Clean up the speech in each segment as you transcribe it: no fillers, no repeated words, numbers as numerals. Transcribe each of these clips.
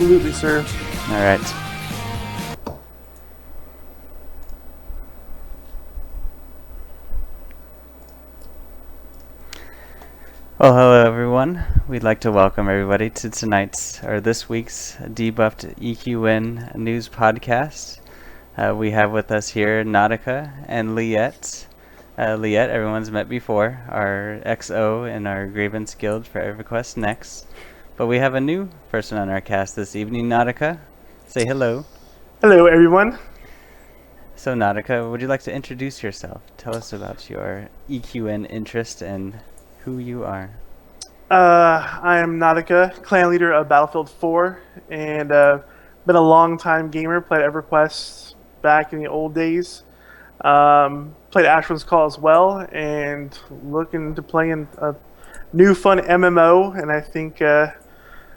Absolutely, sir. All right. Well, hello everyone. We'd like to welcome everybody to this week's Debuffed EQN news podcast. We have with us here Nautica and Liette. Liette, everyone's met before, our XO in our Grievance Guild for EverQuest Next. But we have a new person on our cast this evening, Nautica. Say hello. Hello, everyone. So Nautica, would you like to introduce yourself? Tell us about your EQN interest and who you are. I am Nautica, clan leader of Battlefield 4, and been a long-time gamer. Played EverQuest back in the old days. Played Ashwin's Call as well, and looking to playing a new fun MMO. And I think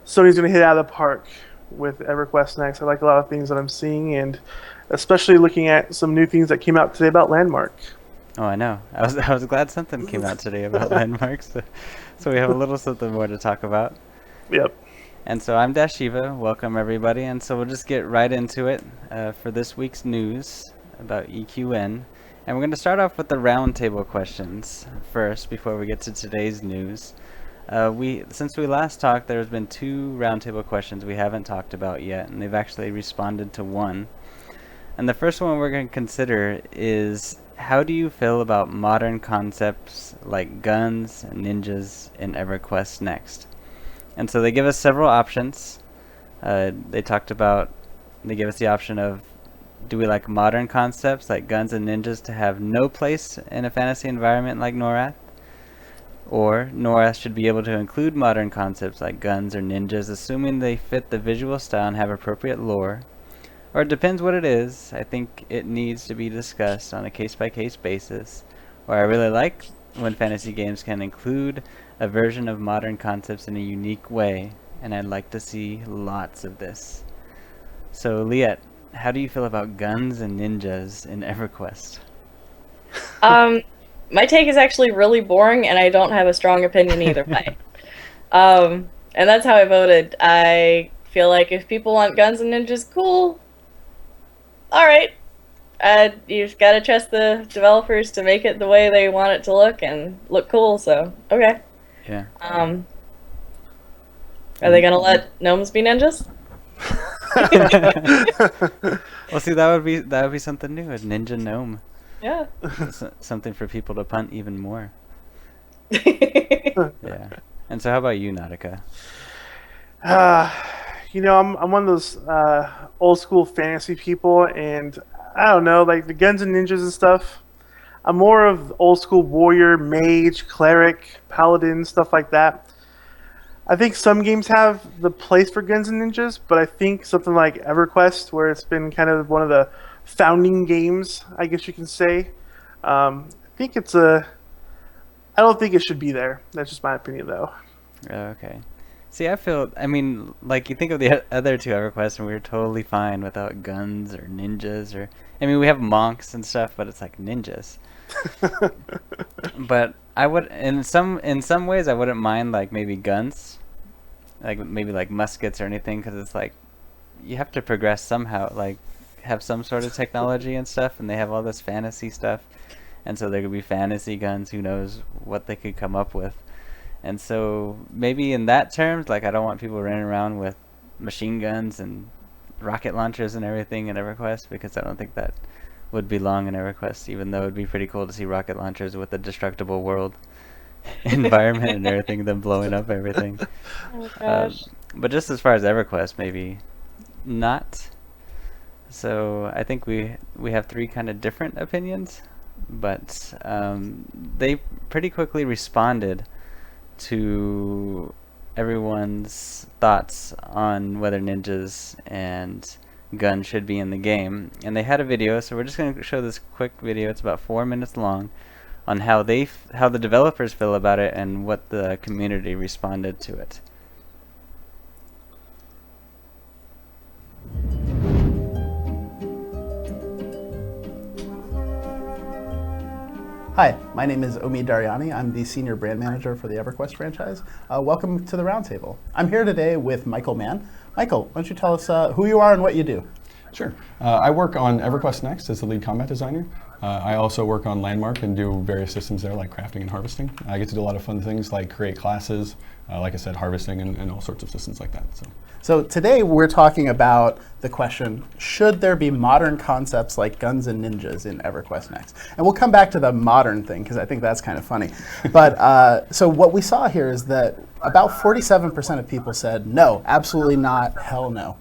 Sony's going to hit it out of the park with EverQuest Next. I like a lot of things that I'm seeing, and especially looking at some new things that came out today about Landmark. Oh, I know. I was glad something came out today about landmarks. So we have a little something more to talk about. Yep. And so I'm Dashiva. Welcome everybody. And so we'll just get right into it for this week's news about EQN. And we're going to start off with the roundtable questions first before we get to today's news. Since we last talked, there's been 2 roundtable questions we haven't talked about yet, and they've actually responded to one. And the first one we're going to consider is, how do you feel about modern concepts like guns and ninjas in EverQuest Next? And so they give us several options. They gave us the option of, do we like modern concepts like guns and ninjas to have no place in a fantasy environment like Norath? Or Norath should be able to include modern concepts like guns or ninjas, assuming they fit the visual style and have appropriate lore. Or it depends what it is. I think it needs to be discussed on a case-by-case basis. Or I really like when fantasy games can include a version of modern concepts in a unique way, and I'd like to see lots of this. So, Liette, how do you feel about guns and ninjas in EverQuest? My take is actually really boring, and I don't have a strong opinion either way. And that's how I voted. I feel like if people want guns and ninjas, cool. All right. You've got to trust the developers to make it the way they want it to look and look cool. So okay. Yeah. Are they gonna let gnomes be ninjas? Well, see, that would be something new, a ninja gnome. Yeah. Something for people to punt even more. Yeah. And so, how about you, Nautica? I'm one of those old school fantasy people, and I don't know, like the guns and ninjas and stuff. I'm more of old school warrior, mage, cleric, paladin, stuff like that. I think some games have the place for guns and ninjas, but I think something like EverQuest, where it's been kind of one of the founding games, I guess you can say. I don't think it should be there. That's just my opinion, though. Okay. See, I mean, like, you think of the other 2 EverQuests, and we were totally fine without guns or ninjas, I mean, we have monks and stuff, but it's like ninjas. But I would, in some ways, I wouldn't mind, like, maybe guns, like maybe like muskets or anything, because it's like you have to progress somehow, like have some sort of technology and stuff, and they have all this fantasy stuff, and so there could be fantasy guns. Who knows what they could come up with? And so maybe in that terms, like, I don't want people running around with machine guns and rocket launchers and everything in EverQuest, because I don't think that would belong in EverQuest, even though it'd be pretty cool to see rocket launchers with a destructible world environment and everything, them blowing up everything. Oh gosh. But just as far as EverQuest, maybe not. So I think we have 3 kind of different opinions, but they pretty quickly responded to everyone's thoughts on whether ninjas and guns should be in the game, and they had a video, so we're just going to show this quick video. It's about 4 minutes long, on how the developers feel about it and what the community responded to it. Hi, my name is Omid Dariani. I'm the Senior Brand Manager for the EverQuest franchise. Welcome to the Roundtable. I'm here today with Michael Mann. Michael, why don't you tell us who you are and what you do? Sure. I work on EverQuest Next as the lead combat designer. I also work on Landmark and do various systems there like crafting and harvesting. I get to do a lot of fun things like create classes, like I said, harvesting and all sorts of systems like that. So today we're talking about the question, should there be modern concepts like guns and ninjas in EverQuest Next? And we'll come back to the modern thing because I think that's kind of funny. But so what we saw here is that about 47% of people said no, absolutely not, hell no.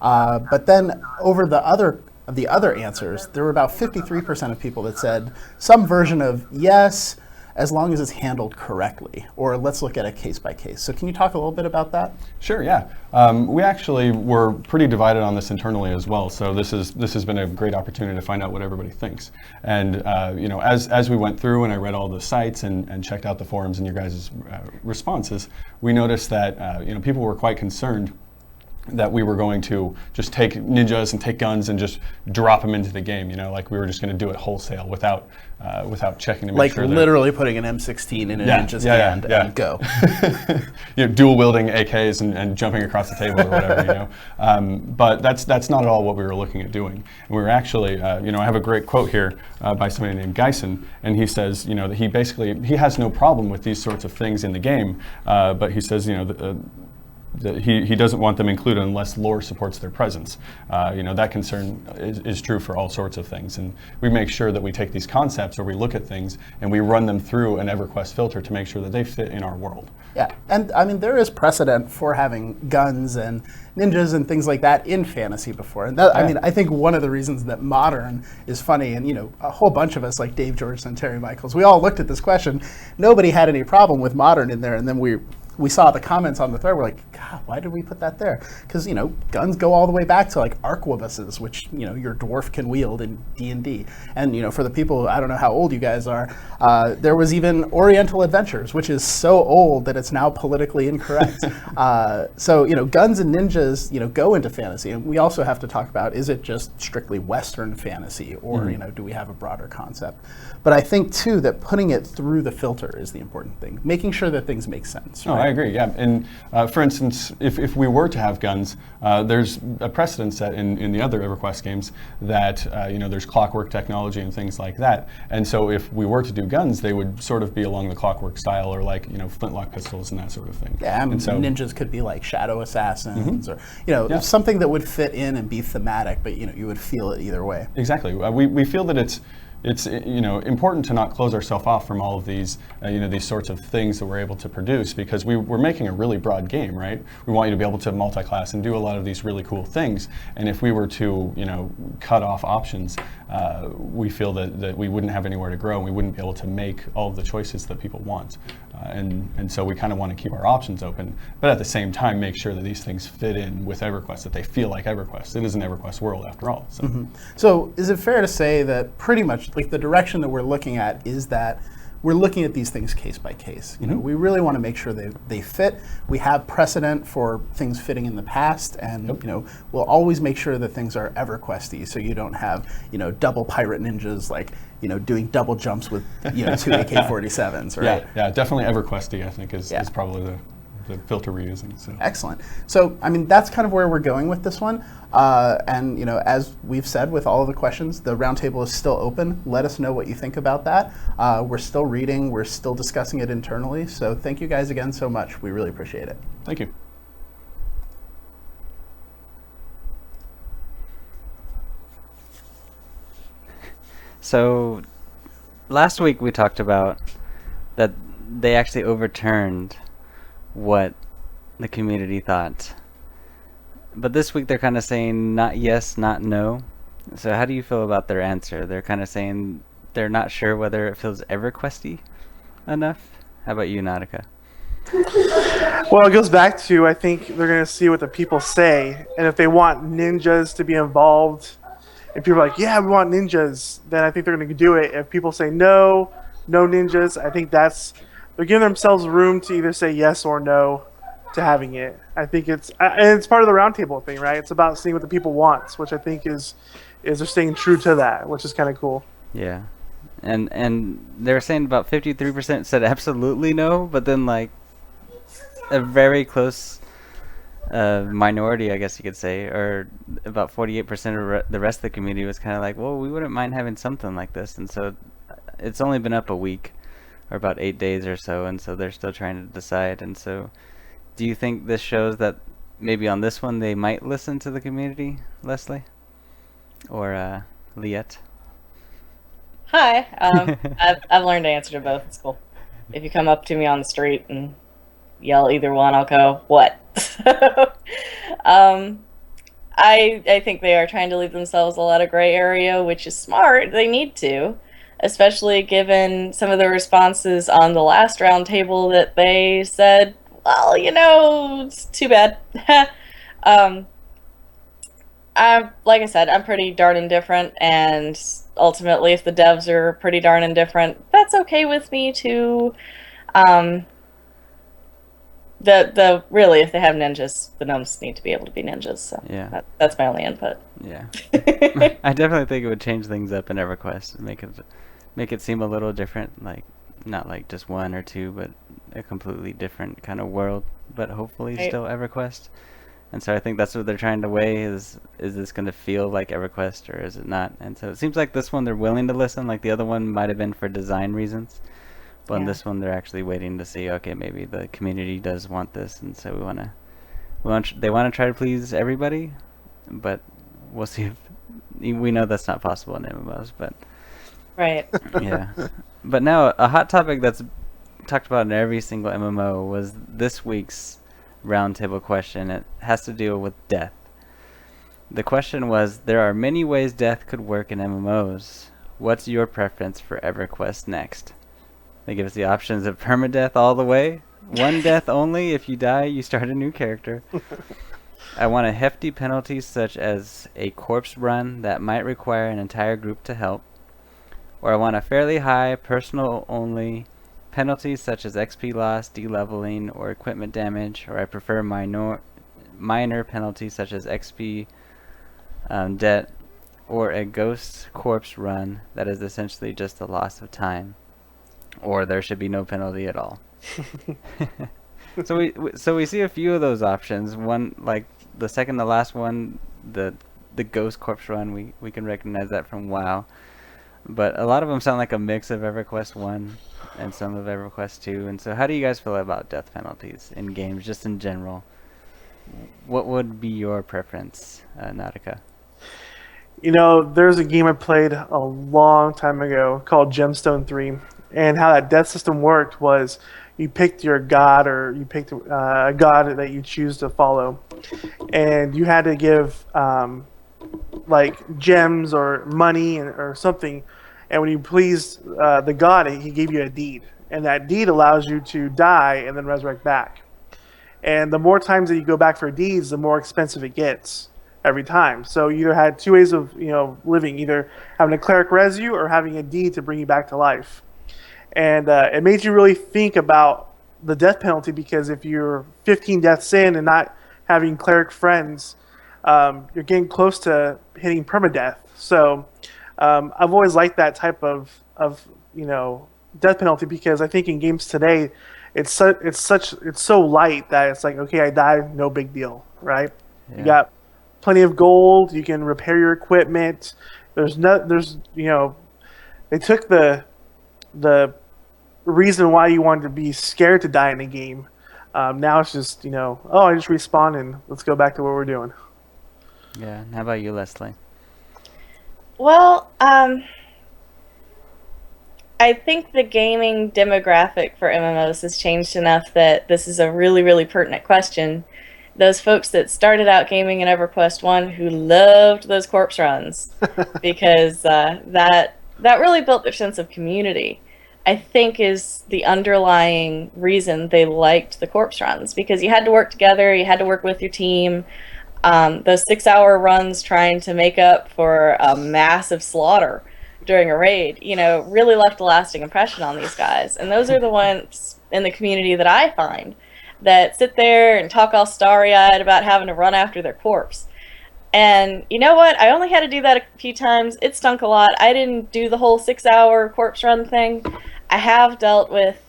But then over the other answers, there were about 53% of people that said some version of yes, as long as it's handled correctly, or let's look at a case by case. So can you talk a little bit about that? Sure, yeah. We actually were pretty divided on this internally as well. So this has been a great opportunity to find out what everybody thinks. And as we went through and I read all the sites and checked out the forums and your guys' responses, we noticed that people were quite concerned that we were going to just take ninjas and take guns and just drop them into the game, like we were just going to do it wholesale without checking to make sure. Like literally putting an M16 in a ninja's hand and go. Dual wielding AKs and jumping across the table or whatever, But that's not at all what we were looking at doing. And we were actually, I have a great quote here by somebody named Geisen, and he says, that he has no problem with these sorts of things in the game, but he says, he doesn't want them included unless lore supports their presence. That concern is true for all sorts of things. And we make sure that we take these concepts or we look at things and we run them through an EverQuest filter to make sure that they fit in our world. Yeah, and I mean, there is precedent for having guns and ninjas and things like that in fantasy before. And that, I think one of the reasons that modern is funny, and a whole bunch of us like Dave George and Terry Michaels, we all looked at this question. Nobody had any problem with modern in there, and then we saw the comments on the thread. We're like, God, why did we put that there? Because guns go all the way back to like arquebuses, which your dwarf can wield in D&D. And for the people, I don't know how old you guys are, there was even Oriental Adventures, which is so old that it's now politically incorrect. So guns and ninjas go into fantasy, and we also have to talk about, is it just strictly Western fantasy, or do we have a broader concept? But I think too that putting it through the filter is the important thing, making sure that things make sense. Right? I agree, yeah. And for instance, if we were to have guns, there's a precedent set in the other EverQuest games that there's clockwork technology and things like that. And so if we were to do guns, they would sort of be along the clockwork style, or like flintlock pistols and that sort of thing. Yeah, and so ninjas could be like shadow assassins, or something that would fit in and be thematic, but you would feel it either way. Exactly. We feel that it's important to not close ourselves off from all of these these sorts of things that we're able to produce, because we're making a really broad game, right? We want you to be able to multi-class and do a lot of these really cool things. And if we were to cut off options, we feel that we wouldn't have anywhere to grow, and we wouldn't be able to make all of the choices that people want. And so we kind of want to keep our options open, but at the same time make sure that these things fit in with EverQuest, that they feel like EverQuest. It is an EverQuest world after all. So. So is it fair to say that pretty much like the direction that we're looking at is that we're looking at these things case by case. We really want to make sure they fit. We have precedent for things fitting in the past, and we'll always make sure that things are EverQuesty, so you don't have double pirate ninjas like doing double jumps with two AK-47s, right? Yeah, definitely EverQuesty, I think is probably the filter we're using. So. Excellent. So, I mean, that's kind of where we're going with this one. And, as we've said with all of the questions, the roundtable is still open. Let us know what you think about that. We're still reading. We're still discussing it internally. So thank you guys again so much. We really appreciate it. Thank you. So last week we talked about that they actually overturned what the community thought. But this week they're kind of saying not yes, not no. So how do you feel about their answer? They're kind of saying they're not sure whether it feels EverQuesty enough. How about you, Nautica? Well, it goes back to, I think they're going to see what the people say. And if they want ninjas to be involved, and people are like, yeah, we want ninjas, then I think they're going to do it. If people say no, no ninjas, I think they're giving themselves room to either say yes or no to having it. I think it's part of the roundtable thing, right? It's about seeing what the people want, which I think is they're staying true to that, which is kind of cool. Yeah, and they were saying about 53% said absolutely no, but then like a very close minority, I guess you could say, or about 48% of the rest of the community was kind of like, well, we wouldn't mind having something like this. And so it's only been up a week, or about 8 days or so, and so they're still trying to decide. And so do you think this shows that maybe on this one they might listen to the community, Leslie? Or Liette? Hi. I've learned to answer to both. It's cool. If you come up to me on the street and yell either one, I'll go, what? I think they are trying to leave themselves a lot of gray area, which is smart. They need to, especially given some of the responses on the last round table that they said, well, it's too bad. Like I said, I'm pretty darn indifferent, and ultimately, if the devs are pretty darn indifferent, that's okay with me too. Really, if they have ninjas, the gnomes need to be able to be ninjas. So Yeah. that's my only input. Yeah. I definitely think it would change things up in EverQuest, make it seem a little different, like not like just one or two, but a completely different kind of world, but hopefully Right. still EverQuest. And so I think that's what they're trying to weigh is this going to feel like EverQuest or is it not? And so it seems like this one they're willing to listen, like the other one might have been for design reasons. But in Yeah. this one they're actually waiting to see, okay, maybe the community does want this, and so they want to try to please everybody, but we'll see if we know that's not possible in MMOs, but Right. yeah. But now a hot topic that's talked about in every single MMO was this week's roundtable question. It has to deal with death. The question was, there are many ways death could work in MMOs. What's your preference for EverQuest next? They give us the options of permadeath all the way, one death only, if you die you start a new character. I want a hefty penalty such as a corpse run that might require an entire group to help. Or I want a fairly high personal only penalties such as XP loss, de-leveling, or equipment damage, or I prefer minor penalties such as XP debt, or a ghost corpse run that is essentially just a loss of time, or there should be no penalty at all. So we see a few of those options. One, like the second to last one, the ghost corpse run, we can recognize that from WoW. But a lot of them sound like a mix of EverQuest 1 and some of EverQuest 2. And so how do you guys feel about death penalties in games, just in general? What would be your preference, Nautica? There's a game I played a long time ago called Gemstone 3, and how that death system worked was you picked your god, or you picked a god that you choose to follow, and you had to give like gems or money or something, and when you pleased the god, he gave you a deed, and that deed allows you to die and then resurrect back. And the more times that you go back for deeds, the more expensive it gets every time. So you either had two ways of living, either having a cleric res you or having a deed to bring you back to life. And it made you really think about the death penalty, because if you're 15 deaths in and not having cleric friends, you're getting close to hitting permadeath. So I've always liked that type of death penalty, because I think in games today it's so light that it's like, okay, I died, no big deal, right? Yeah. You got plenty of gold, you can repair your equipment. They took the reason why you wanted to be scared to die in a game. Now it's just I just respawn and let's go back to what we're doing. Yeah. How about you, Leslie? Well, I think the gaming demographic for MMOs has changed enough that this is a really, really pertinent question. Those folks that started out gaming in EverQuest 1 who loved those corpse runs because that really built their sense of community, I think, is the underlying reason they liked the corpse runs, because you had to work together, you had to work with your team. Those 6-hour runs trying to make up for a massive slaughter during a raid, really left a lasting impression on these guys. And those are the ones in the community that I find that sit there and talk all starry-eyed about having to run after their corpse. And you know what? I only had to do that a few times. It stunk a lot. I didn't do the whole 6-hour corpse run thing. I have dealt with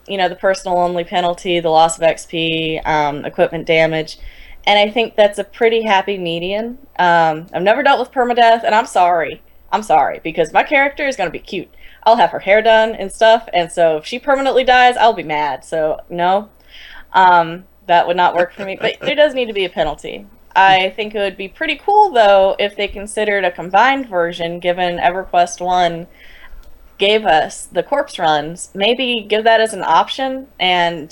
the personal only penalty, the loss of XP, equipment damage. And I think that's a pretty happy median. I've never dealt with permadeath, and I'm sorry. I'm sorry, because my character is going to be cute. I'll have her hair done and stuff, and so if she permanently dies, I'll be mad. So, no, that would not work for me. But there does need to be a penalty. I think it would be pretty cool, though, if they considered a combined version, given EverQuest 1 gave us the corpse runs. Maybe give that as an option, and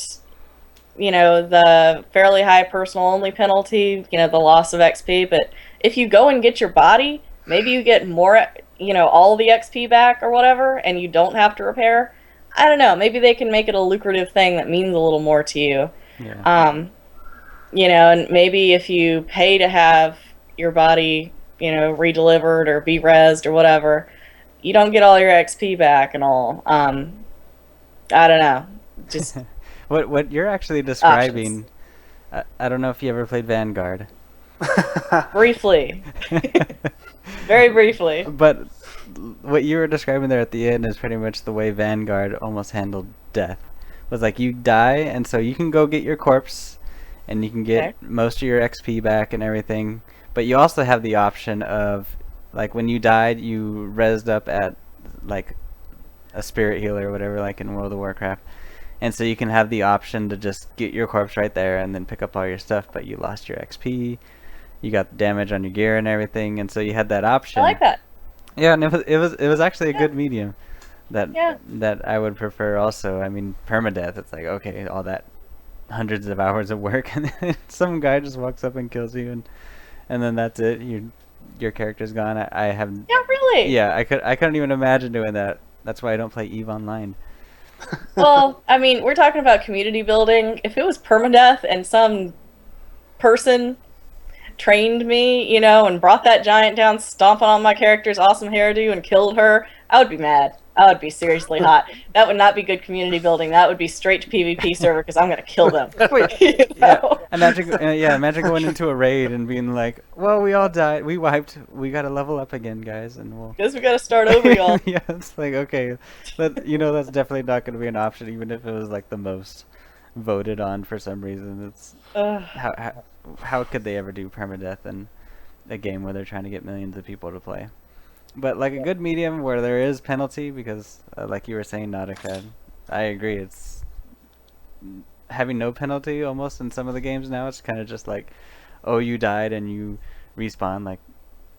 the fairly high personal only penalty, the loss of XP. But if you go and get your body, maybe you get more, all the XP back or whatever, and you don't have to repair. I don't know. Maybe they can make it a lucrative thing that means a little more to you. Yeah. And maybe if you pay to have your body, redelivered or be rezzed or whatever, you don't get all your XP back and all. I don't know. Just What you're actually describing, I don't know if you ever played Vanguard. briefly. Very briefly. But what you were describing there at the end is pretty much the way Vanguard almost handled death. Was like you die, and so you can go get your corpse, and you can get most of your XP back and everything. But you also have the option of, like, when you died, you rezzed up at, like, a spirit healer or whatever, like in World of Warcraft. And so you can have the option to just get your corpse right there and then pick up all your stuff, but you lost your XP, you got damage on your gear and everything, and so you had that option. I like that. Yeah, and it was actually a good medium that I would prefer also. I mean, permadeath, it's like, okay, all that hundreds of hours of work, and then some guy just walks up and kills you, and then that's it. Your character's gone. I have. Yeah, really. Yeah, I couldn't even imagine doing that. That's why I don't play EVE Online. Well, I mean, we're talking about community building. If it was permadeath and some person trained me, and brought that giant down, stomping on my character's awesome hairdo and killed her, I would be mad. I would be seriously hot. That would not be good community building. That would be straight to PvP server because I'm going to kill them. Wait, imagine going into a raid and being like, well, we all died. We wiped. We got to level up again, guys. And we'll... Guess we got to start over, y'all. Yeah, it's like, okay. That's definitely not going to be an option, even if it was like the most voted on for some reason. It's how could they ever do permadeath in a game where they're trying to get millions of people to play? But like a good medium where there is penalty, because like you were saying, Nautica, I agree. It's having no penalty almost in some of the games now. It's kind of just like, oh, you died and you respawn like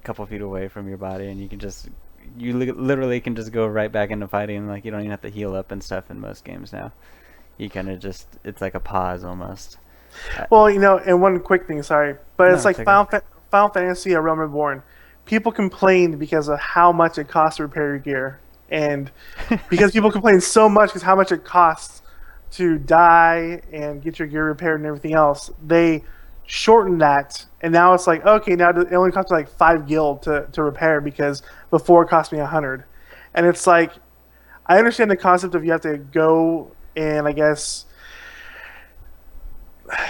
a couple feet away from your body, and you literally can just go right back into fighting. Like you don't even have to heal up and stuff in most games now. You kind of it's like a pause almost. Well, and one quick thing, sorry, but it's like okay. Final Fantasy: A Realm Reborn. People complained because of how much it costs to repair your gear, and because people complain so much because how much it costs to die and get your gear repaired and everything else, they shortened that, and now it's like, okay, now it only costs me like 5 gil to repair, because before it cost me 100. And it's like, I understand the concept of you have to go and, I guess,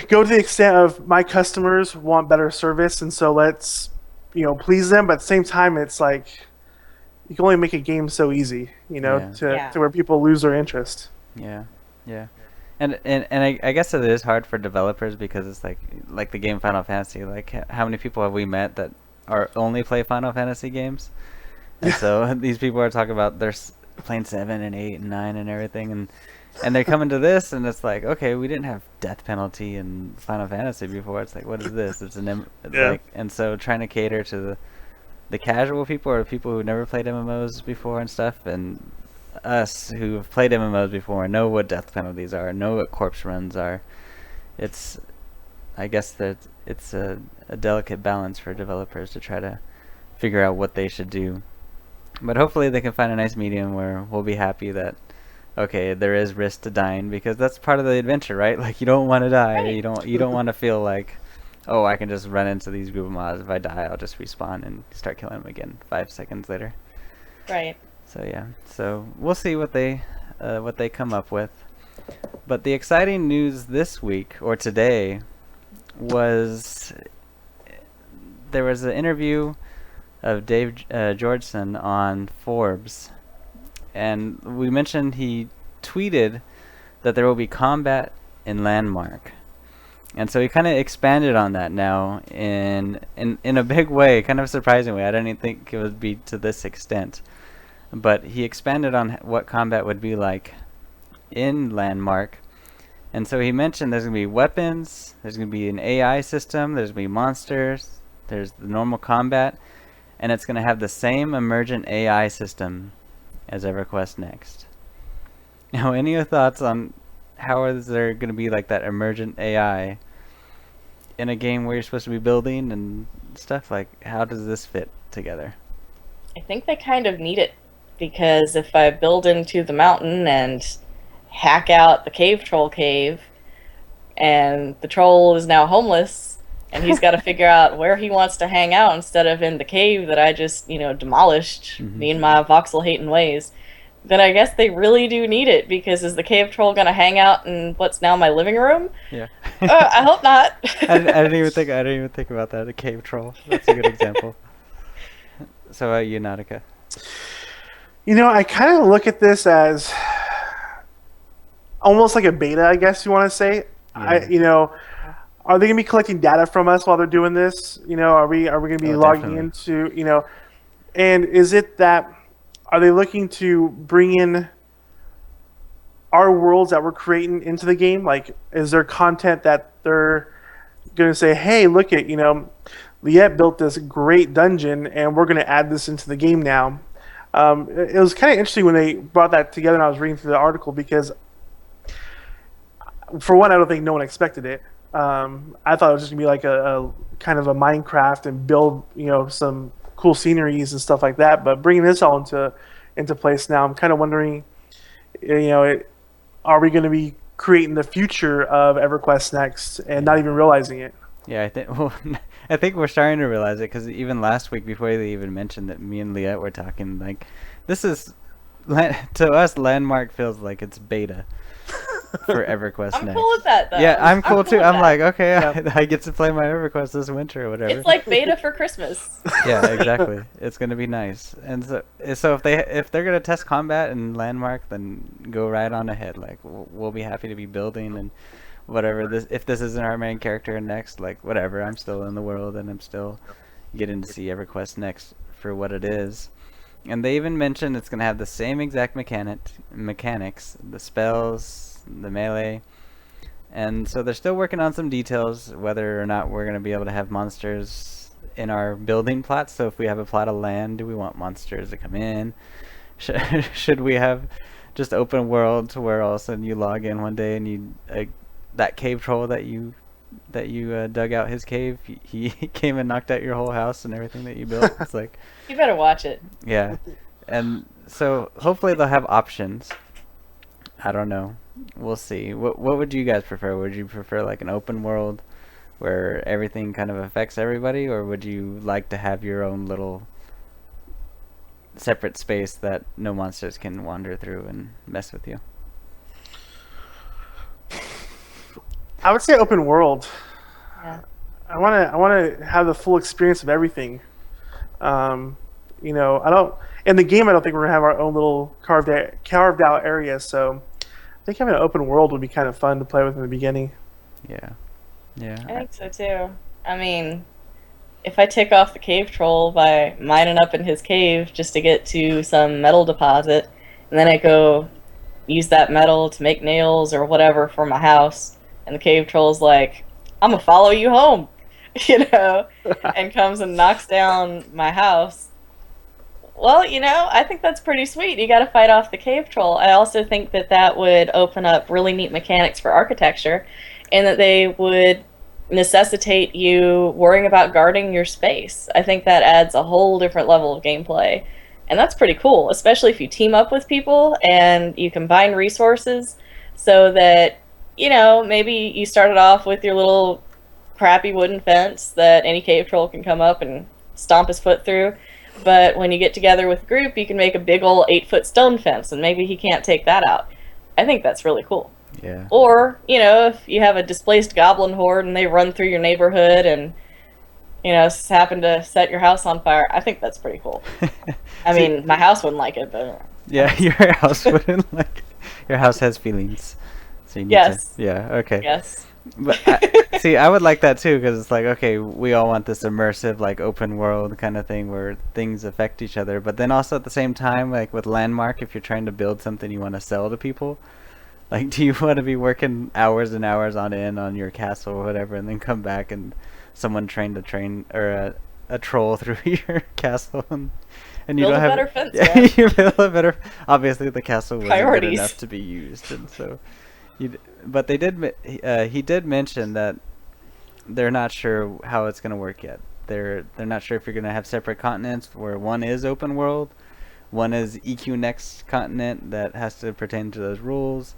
go to the extent of my customers want better service, and so let's please them. But at the same time, it's like you can only make a game so easy, to where people lose their interest. Yeah. And I guess it is hard for developers, because it's like the game Final Fantasy. Like, how many people have we met that only play Final Fantasy games? And so these people are talking about they're playing 7 and 8 and 9 and everything, and they're coming to this, and it's like, okay, we didn't have death penalty in Final Fantasy before. It's like, what is this? It's and so trying to cater to the casual people, or people who never played MMOs before and stuff, and us who have played MMOs before and know what death penalties are, know what corpse runs are. I guess that it's a delicate balance for developers to try to figure out what they should do. But hopefully they can find a nice medium where we'll be happy that, okay, there is risk to dying, because that's part of the adventure, right? Like, you don't want to die. Right. You don't want to feel like, oh, I can just run into these group of mobs. If I die, I'll just respawn and start killing them again 5 seconds later. Right. So yeah. So we'll see what they come up with. But the exciting news this week, or today, was there was an interview of Dave Georgeson on Forbes. And we mentioned he tweeted that there will be combat in Landmark. And so he kind of expanded on that now in a big way, kind of surprising way. I didn't think it would be to this extent. But he expanded on what combat would be like in Landmark. And so he mentioned there's going to be weapons, there's going to be an AI system, there's going to be monsters, there's the normal combat, and it's going to have the same emergent AI system as EverQuest Next. Now, any thoughts on how is there going to be like that emergent AI in a game where you're supposed to be building and stuff? Like, how does this fit together? I think they kind of need it, because if I build into the mountain and hack out the cave troll cave, and the troll is now homeless, and he's got to figure out where he wants to hang out instead of in the cave that I just, demolished, me and my voxel-hating ways, then I guess they really do need it, because is the cave troll going to hang out in what's now my living room? Yeah. I hope not. I didn't even think about that. A cave troll. That's a good example. So, you, Nautica? I kind of look at this as almost like a beta, I guess you want to say. Yeah. Are they going to be collecting data from us while they're doing this? Are we going to be logging into, and is it that, are they looking to bring in our worlds that we're creating into the game? Like, is there content that they're going to say, hey, look at, Liette built this great dungeon and we're going to add this into the game now. It was kind of interesting when they brought that together and I was reading through the article, because for one, I don't think no one expected it. I thought it was just going to be like a kind of a Minecraft and build, some cool sceneries and stuff like that. But bringing this all into place now, I'm kind of wondering, are we going to be creating the future of EverQuest Next and not even realizing it? Yeah, I think we're starting to realize it, because even last week, before they even mentioned that, me and Liette were talking, like, this is, to us, Landmark feels like it's beta for EverQuest Next. I'm cool with that, though. Yeah, I'm cool too. I'm like, okay, Yeah. I get to play my EverQuest this winter or whatever. It's like beta for Christmas. Yeah, exactly. It's gonna be nice. And so if they're gonna test combat in Landmark, then go right on ahead. Like, we'll be happy to be building and whatever. If this isn't our main character Next, like, whatever. I'm still in the world and I'm still getting to see EverQuest Next for what it is. And they even mentioned it's gonna have the same exact mechanics, the spells, the melee. And so they're still working on some details, whether or not we're going to be able to have monsters in our building plots. So if we have a plot of land, do we want monsters to come in? Should we have just open world to where all of a sudden you log in one day and that cave troll that you dug out his cave, he came and knocked out your whole house and everything that you built? It's like, You better watch it. yeah. And so hopefully they'll have options. I don't know. We'll see. What would you guys prefer? Would you prefer like an open world where everything kind of affects everybody, or would you like to have your own little separate space that no monsters can wander through and mess with you? I would say open world. Yeah. I want to have the full experience of everything. I don't, in the game, I don't think we're going to have our own little carved out area, so I think having an open world would be kind of fun to play with in the beginning. Yeah. I think so too. I mean, if I tick off the cave troll by mining up in his cave just to get to some metal deposit, and then I go use that metal to make nails or whatever for my house, and the cave troll's like, I'm gonna follow you home, and comes and knocks down my house. Well, I think that's pretty sweet. You got to fight off the cave troll. I also think that would open up really neat mechanics for architecture, and that they would necessitate you worrying about guarding your space. I think that adds a whole different level of gameplay, and that's pretty cool, especially if you team up with people and you combine resources so that, maybe you started off with your little crappy wooden fence that any cave troll can come up and stomp his foot through. But when you get together with a group, you can make a big old 8-foot stone fence, and maybe he can't take that out. I think that's really cool. Yeah. Or, if you have a displaced goblin horde and they run through your neighborhood and, happen to set your house on fire, I think that's pretty cool. I mean, my house wouldn't like it, but... Yeah, your house wouldn't like it. Your house has feelings. So you need Yes. to, yeah, okay. Yes. But see, I would like that too, because it's like, okay, we all want this immersive, like open world kind of thing where things affect each other. But then also at the same time, like with Landmark, if you're trying to build something you want to sell to people, like, do you want to be working hours and hours on end on your castle or whatever, and then come back and someone trained a train or a troll through your castle, and you Build don't a have better fence, man. you build a better. Obviously, the castle wasn't good Priorities. enough to be used, and so. But they did. He did mention that they're not sure how it's going to work yet. They're not sure if you're going to have separate continents where one is open world, one is EQ next continent that has to pertain to those rules,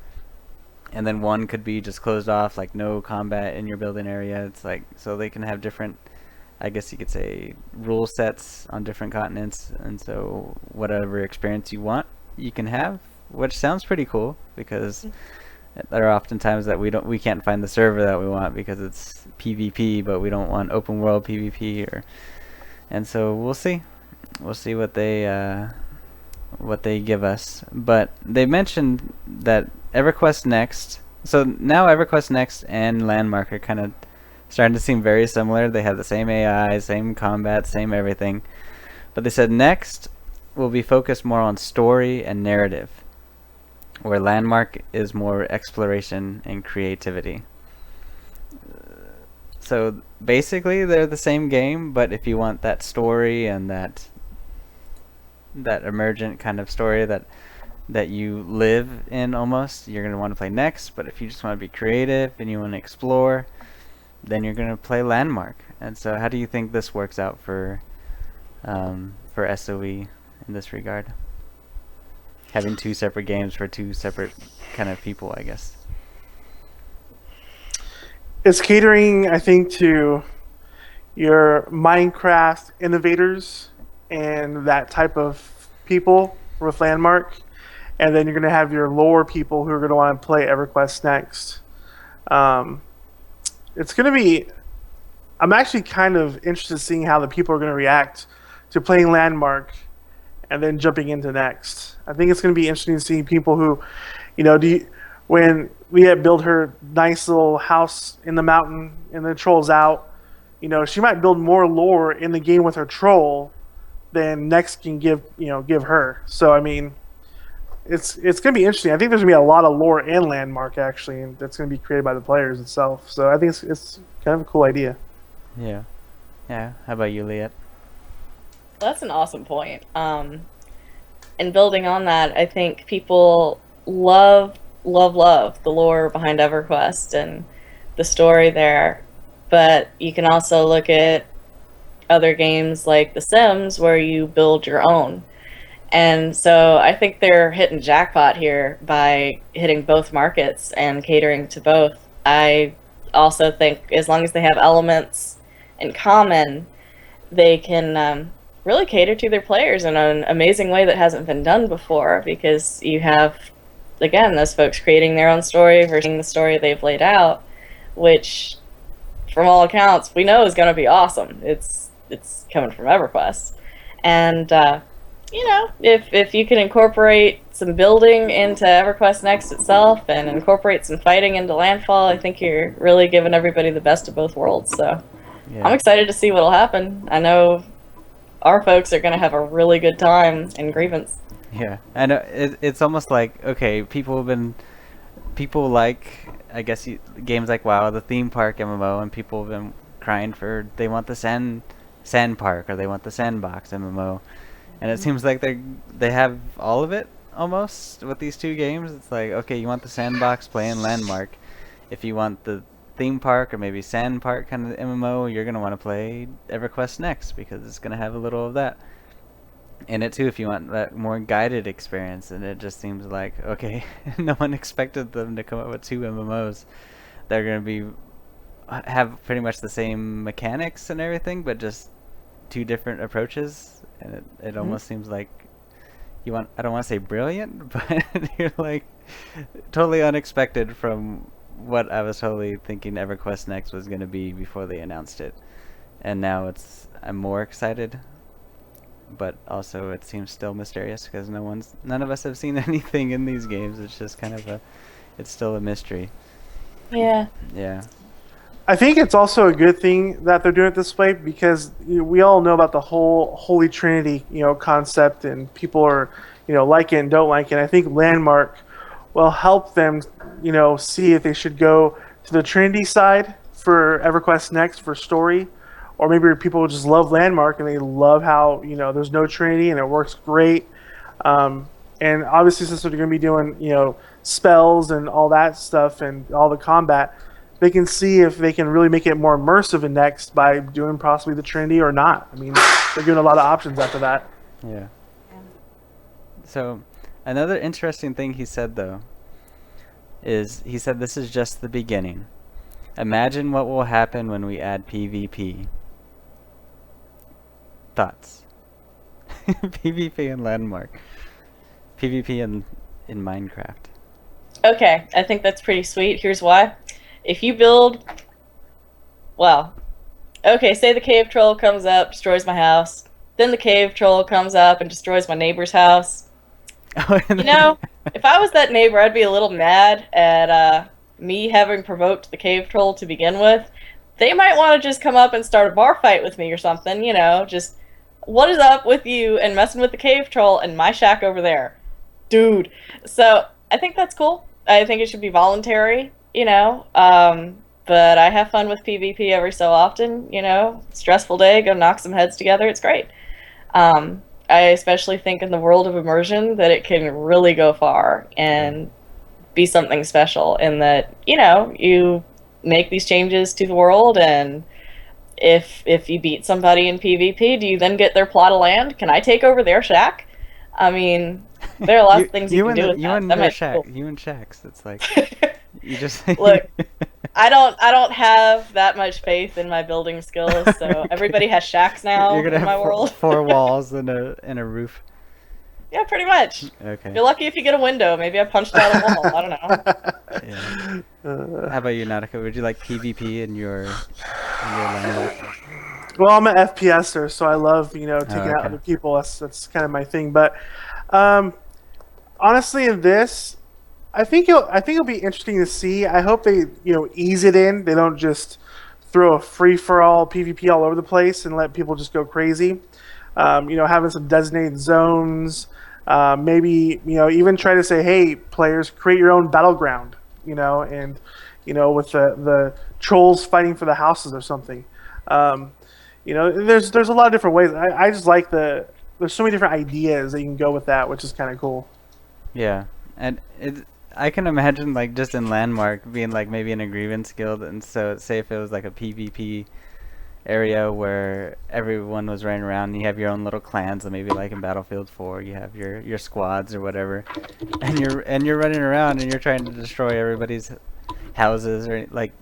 and then one could be just closed off, like no combat in your building area. It's like so they can have different, I guess you could say, rule sets on different continents, and so whatever experience you want, you can have, which sounds pretty cool because. There are often times that we can't find the server that we want because it's PvP, but we don't want open world PvP, and so we'll see what they give us. But they mentioned that EverQuest Next. So now EverQuest Next and Landmark are kind of starting to seem very similar. They have the same AI, same combat, same everything. But they said Next will be focused more on story and narrative, where Landmark is more exploration and creativity. So basically they're the same game, but if you want that story and that emergent kind of story that you live in almost, you're going to want to play Next. But if you just want to be creative and you want to explore, then you're going to play Landmark. And so how do you think this works out for SOE in this regard? Having two separate games for two separate kind of people, I guess. It's catering, I think, to your Minecraft innovators and that type of people with Landmark, and then you're going to have your lore people who are going to want to play EverQuest Next. It's going to be. I'm actually kind of interested in seeing how the people are going to react to playing Landmark and then jumping into Next. I think it's going to be interesting to see people who, when Leah built her nice little house in the mountain and the troll's out, she might build more lore in the game with her troll than Next can give her. So I mean, it's going to be interesting. I think there's going to be a lot of lore in Landmark actually, and that's going to be created by the players itself. So I think it's kind of a cool idea. Yeah. How about you, Leah? That's an awesome point. And building on that, I think people love the lore behind EverQuest and the story there. But you can also look at other games like The Sims where you build your own. And so I think they're hitting jackpot here by hitting both markets and catering to both. I also think as long as they have elements in common, they can really cater to their players in an amazing way that hasn't been done before, because you have, again, those folks creating their own story versus the story they've laid out, which, from all accounts, we know is going to be awesome. It's coming from EverQuest. And, if you can incorporate some building into EverQuest Next itself and incorporate some fighting into Landfall, I think you're really giving everybody the best of both worlds. So yeah. I'm excited to see what'll happen. I know our folks are going to have a really good time in Grievance. Yeah, I know. It's almost like, okay, people like, I guess, games like WoW, the theme park MMO, and people have been crying for, they want the sand park, or they want the sandbox MMO. And it seems like they have all of it, almost, with these two games. It's like, okay, you want the sandbox, play in Landmark. If you want the theme park or maybe sand park kind of MMO, you're going to want to play EverQuest Next, because it's going to have a little of that in it too, if you want that more guided experience. And it just seems like, okay, no one expected them to come up with two MMOs. They're going to have pretty much the same mechanics and everything, but just two different approaches. And it almost seems like I don't want to say brilliant, but you're like totally unexpected from what I was totally thinking EverQuest Next was going to be before they announced it. And now I'm more excited, but also it seems still mysterious because none of us have seen anything in these games. It's just kind of it's still a mystery. Yeah. Yeah. I think it's also a good thing that they're doing it this way because we all know about the whole Holy Trinity, concept, and people are, like it and don't like it. I think Landmark will help them, see if they should go to the Trinity side for EverQuest Next for story, or maybe people just love Landmark and they love how there's no Trinity and it works great. And obviously, since they're going to be doing spells and all that stuff and all the combat, they can see if they can really make it more immersive in Next by doing possibly the Trinity or not. I mean, they're giving a lot of options after that. Yeah. So, another interesting thing he said, though, is he said this is just the beginning. Imagine what will happen when we add PvP. Thoughts? PvP in Landmark. PvP in Minecraft. Okay, I think that's pretty sweet. Here's why. If you build... Well, okay, say the cave troll comes up, destroys my house. Then the cave troll comes up and destroys my neighbor's house. If I was that neighbor, I'd be a little mad at me having provoked the cave troll to begin with. They might want to just come up and start a bar fight with me or something, just... What is up with you and messing with the cave troll and my shack over there? Dude. So, I think that's cool. I think it should be voluntary, but I have fun with PvP every so often, stressful day, go knock some heads together, it's great. I especially think in the world of immersion that it can really go far and be something special in that, you make these changes to the world, and if you beat somebody in PvP, do you then get their plot of land? Can I take over their shack? I mean, there are lots of things you can do with that. That might be cool. You and Shax, it's like you just look. I don't have that much faith in my building skills, so everybody has shacks now You're gonna in have my world. four walls and a roof. Yeah, pretty much. Okay. You're lucky if you get a window. Maybe I punched out a wall. I don't know. Yeah. How about you, Nautica? Would you like PvP in your Landmark? Well, I'm an FPSer, so I love taking out other people. That's kind of my thing. But honestly, in this, I think it'll be interesting to see. I hope they ease it in. They don't just throw a free for all PvP all over the place and let people just go crazy. Having some designated zones. Maybe even try to say, hey, players, create your own battleground. And with the trolls fighting for the houses or something. There's a lot of different ways. I just like there's so many different ideas that you can go with that, which is kind of cool. Yeah, and I can imagine like just in Landmark being like maybe in a grievance guild, and so say if it was like a PvP area where everyone was running around, and you have your own little clans, and maybe like in Battlefield 4 you have your squads or whatever, and you're running around and you're trying to destroy everybody's houses, or like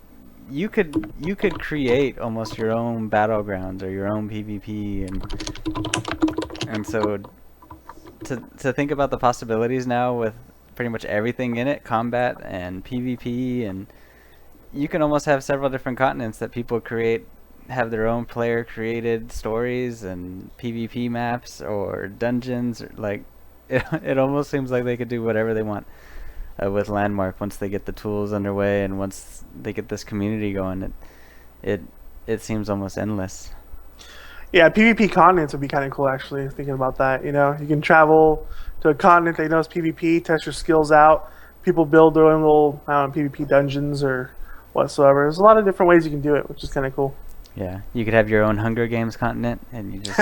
you could create almost your own battlegrounds or your own PvP, and so to think about the possibilities now with pretty much everything in it, combat and PvP, and you can almost have several different continents that people have their own player created stories and PvP maps or dungeons. Like it almost seems like they could do whatever they want with Landmark once they get the tools underway and once they get this community going. It seems almost endless. Yeah, PvP continents would be kind of cool, actually, thinking about that. You can travel to a continent that knows PvP, test your skills out. People build their own little, PvP dungeons or whatsoever. There's a lot of different ways you can do it, which is kind of cool. Yeah, you could have your own Hunger Games continent, and you just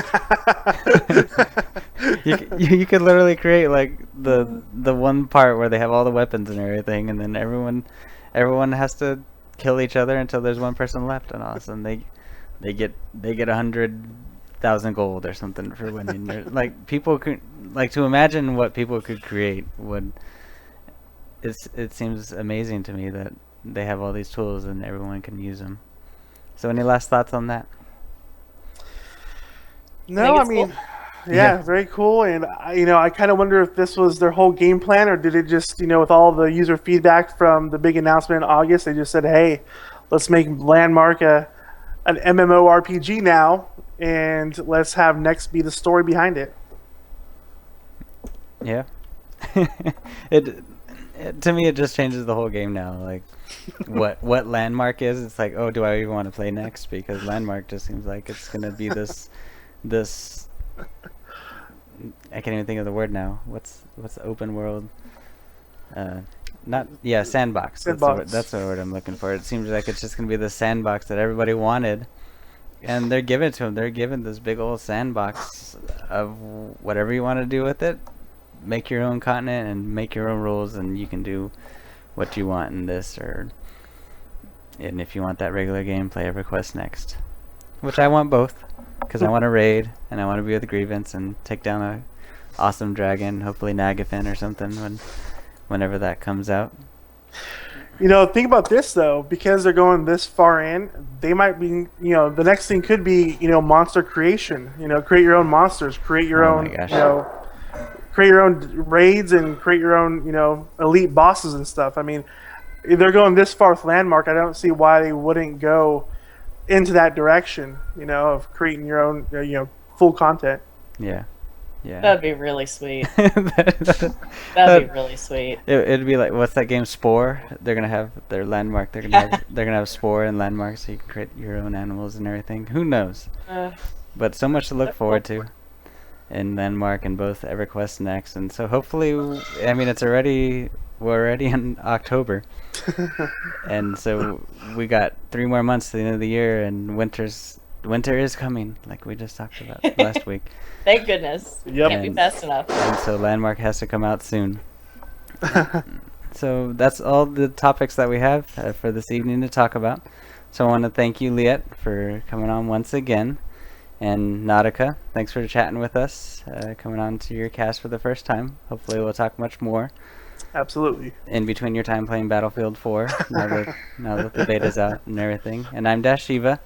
you could literally create like the one part where they have all the weapons and everything, and then everyone has to kill each other until there's one person left, and all of a sudden they get 100,000 gold or something for winning. Like people could to imagine what people could create it seems amazing to me that they have all these tools and everyone can use them. So any last thoughts on that? No, I mean, cool. Yeah, very cool. And I kind of wonder if this was their whole game plan, or did it just, with all the user feedback from the big announcement in August, they just said, hey, let's make Landmark an MMORPG now, and let's have Next be the story behind it. Yeah. To me, it just changes the whole game now. Like, what landmark is? It's like, oh, do I even want to play next? Because landmark just seems like it's gonna be this. I can't even think of the word now. What's the open world? Sandbox. Sandbox. That's the word I'm looking for. It seems like it's just gonna be the sandbox that everybody wanted, and they're giving it to them. They're given this big old sandbox of whatever you want to do with it. Make your own continent and make your own rules, and you can do what you want in this. And if you want that regular game, play EverQuest next. Which I want both, because I want to raid and I want to be with Grievance and take down a awesome dragon, hopefully Nagafin or something whenever that comes out. Think about this though, because they're going this far in, they might be, the next thing could be, monster creation. Create your own monsters, create your Oh own, my gosh. Create your own raids and create your own, elite bosses and stuff. I mean, if they're going this far with Landmark, I don't see why they wouldn't go into that direction, of creating your own, full content. Yeah. That'd be really sweet. That'd That'd be really sweet. It'd be like, what's that game, Spore? They're gonna have their Landmark. They're gonna have Spore and Landmark, so you can create your own animals and everything. Who knows? But so much to look forward to in Landmark and both EverQuest next, and so hopefully, I mean, we're already in October, and so we got 3 more months to the end of the year, and winter is coming, like we just talked about last week. Thank goodness. Yep. Can't be fast enough. And so Landmark has to come out soon. So that's all the topics that we have for this evening to talk about. So I want to thank you, Liette, for coming on once again. And Nautica, thanks for chatting with us, coming on to your cast for the first time. Hopefully we'll talk much more Absolutely. in between your time playing Battlefield 4, now that the beta's out and everything. And I'm Dash Shiva.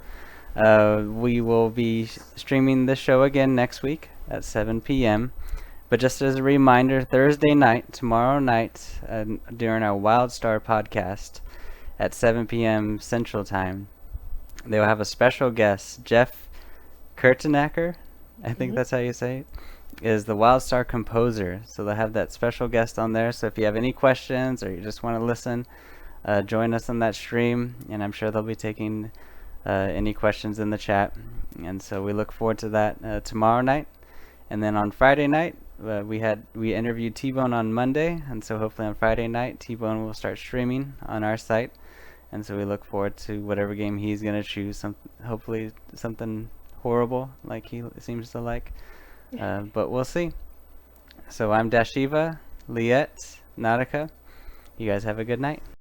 We will be streaming this show again next week at 7 p.m. But just as a reminder, Thursday night, tomorrow night, during our WildStar podcast at 7 p.m. Central Time, they will have a special guest, Jeff Kurtenacker, I think that's how you say it, is the WildStar composer. So they'll have that special guest on there. So if you have any questions or you just want to listen, join us on that stream, and I'm sure they'll be taking any questions in the chat. And so we look forward to that tomorrow night. And then on Friday night, we interviewed T-Bone on Monday, and so hopefully on Friday night T-Bone will start streaming on our site. And so we look forward to whatever game he's going to choose, hopefully something horrible like he seems to like, but we'll see. So I'm Dashiva, Liette, Nautica. You guys have a good night.